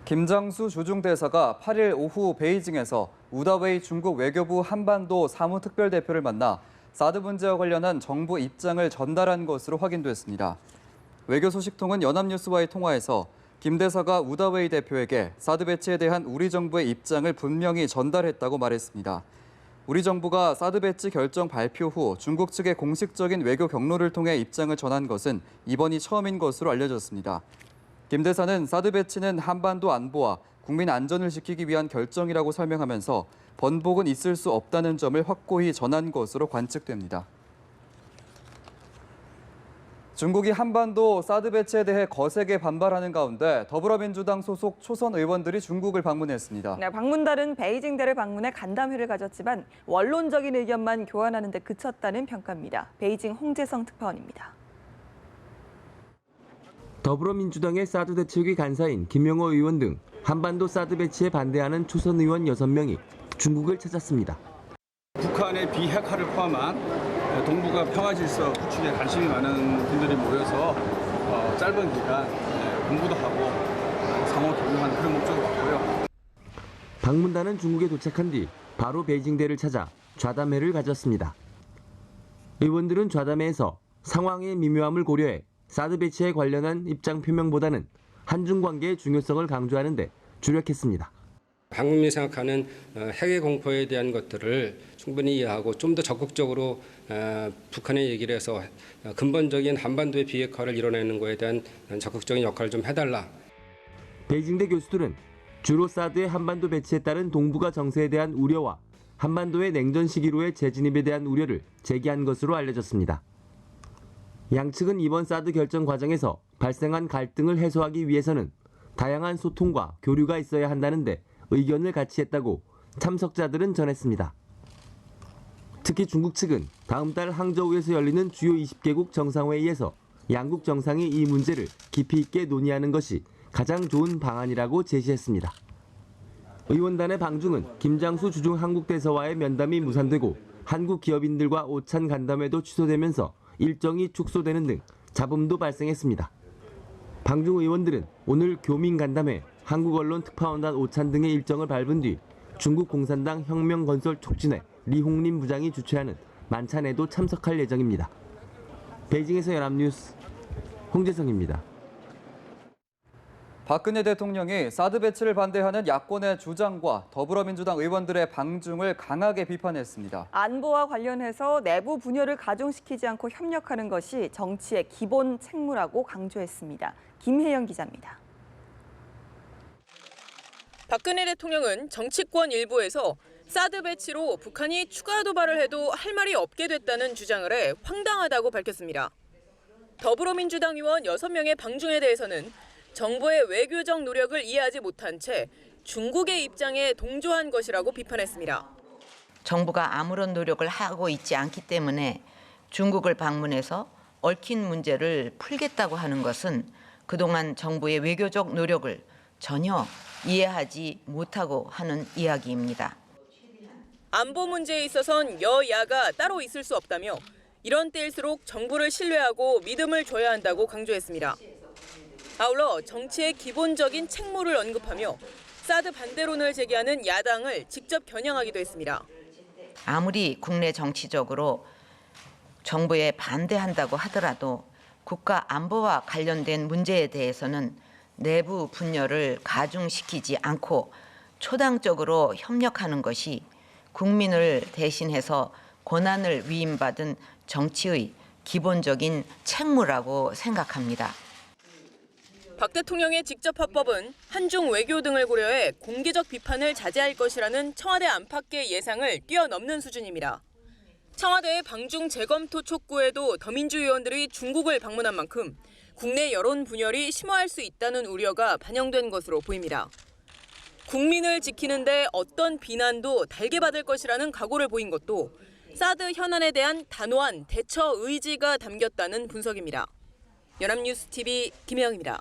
김장수 주중 대사가 8일 오후 베이징에서 우다웨이 중국 외교부 한반도 사무특별대표를 만나 사드 문제와 관련한 정부 입장을 전달한 것으로 확인됐습니다. 외교소식통은 연합뉴스와의 통화에서 김 대사가 우다웨이 대표에게 사드 배치에 대한 우리 정부의 입장을 분명히 전달했다고 말했습니다. 우리 정부가 사드 배치 결정 발표 후 중국 측의 공식적인 외교 경로를 통해 입장을 전한 것은 이번이 처음인 것으로 알려졌습니다. 김 대사는 사드 배치는 한반도 안보와 국민 안전을 지키기 위한 결정이라고 설명하면서 번복은 있을 수 없다는 점을 확고히 전한 것으로 관측됩니다. 중국이 한반도 사드 배치에 대해 거세게 반발하는 가운데 더불어민주당 소속 초선 의원들이 중국을 방문했습니다. 네, 방문단은 베이징대를 방문해 간담회를 가졌지만 원론적인 의견만 교환하는 데 그쳤다는 평가입니다. 베이징 홍재성 특파원입니다. 더불어민주당의 사드 대책위 간사인 김영호 의원 등 한반도 사드 배치에 반대하는 초선 의원 6명이 중국을 찾았습니다. 북한의 비핵화를 포함한 동북아 평화 질서 구축에 관심이 많은 분들이 모여서 짧은 기간 공부도 하고 상호 교류하는 그런 목적으로 왔고요. 방문단은 중국에 도착한 뒤 바로 베이징대를 찾아 좌담회를 가졌습니다. 의원들은 좌담회에서 상황의 미묘함을 고려해 사드 배치에 관련한 입장 표명보다는 한중 관계의 중요성을 강조하는 데 주력했습니다. 한국민이 생각하는 핵의 공포에 대한 것들을 충분히 이해하고 좀 더 적극적으로 북한에 얘기를 해서 근본적인 한반도의 비핵화를 이뤄내는 것에 대한 적극적인 역할을 좀 해달라. 베이징대 교수들은 주로 사드의 한반도 배치에 따른 동북아 정세에 대한 우려와 한반도의 냉전 시기로의 재진입에 대한 우려를 제기한 것으로 알려졌습니다. 양측은 이번 사드 결정 과정에서 발생한 갈등을 해소하기 위해서는 다양한 소통과 교류가 있어야 한다는데 의견을 같이 했다고 참석자들은 전했습니다. 특히 중국 측은 다음 달 항저우에서 열리는 주요 20개국 정상회의에서 양국 정상이 이 문제를 깊이 있게 논의하는 것이 가장 좋은 방안이라고 제시했습니다. 의원단의 방중은 김장수 주중 한국대사와의 면담이 무산되고 한국 기업인들과 오찬 간담회도 취소되면서 일정이 축소되는 등 잡음도 발생했습니다. 방중 의원들은 오늘 교민 간담회, 한국 언론 특파원단 오찬 등의 일정을 밟은 뒤 중국 공산당 혁명건설 촉진회 리홍림 부장이 주최하는 만찬에도 참석할 예정입니다. 베이징에서 연합뉴스 홍재성입니다. 박근혜 대통령이 사드 배치를 반대하는 야권의 주장과 더불어민주당 의원들의 방중을 강하게 비판했습니다. 안보와 관련해서 내부 분열을 가중시키지 않고 협력하는 것이 정치의 기본 책무라고 강조했습니다. 김혜영 기자입니다. 박근혜 대통령은 정치권 일부에서 사드 배치로 북한이 추가 도발을 해도 할 말이 없게 됐다는 주장을 해 황당하다고 밝혔습니다. 더불어민주당 의원 6명의 방중에 대해서는 정부의 외교적 노력을 이해하지 못한 채 중국의 입장에 동조한 것이라고 비판했습니다. 정부가 아무런 노력을 하고 있지 않기 때문에 중국을 방문해서 얽힌 문제를 풀겠다고 하는 것은 그동안 정부의 외교적 노력을 전혀 이해하지 못하고 하는 이야기입니다. 안보 문제에 있어선 여야가 따로 있을 수 없다며 이런 때일수록 정부를 신뢰하고 믿음을 줘야 한다고 강조했습니다. 아울러 정치의 기본적인 책무를 언급하며 사드 반대론을 제기하는 야당을 직접 겨냥하기도 했습니다. 아무리 국내 정치적으로 정부에 반대한다고 하더라도 국가 안보와 관련된 문제에 대해서는 내부 분열을 가중시키지 않고 초당적으로 협력하는 것이 국민을 대신해서 권한을 위임받은 정치의 기본적인 책무라고 생각합니다. 박 대통령의 직접 화법은 한중 외교 등을 고려해 공개적 비판을 자제할 것이라는 청와대 안팎의 예상을 뛰어넘는 수준입니다. 청와대의 방중 재검토 촉구에도 더민주 의원들이 중국을 방문한 만큼 국내 여론 분열이 심화할 수 있다는 우려가 반영된 것으로 보입니다. 국민을 지키는데 어떤 비난도 달게 받을 것이라는 각오를 보인 것도 사드 현안에 대한 단호한 대처 의지가 담겼다는 분석입니다. 연합뉴스 TV 김혜영입니다.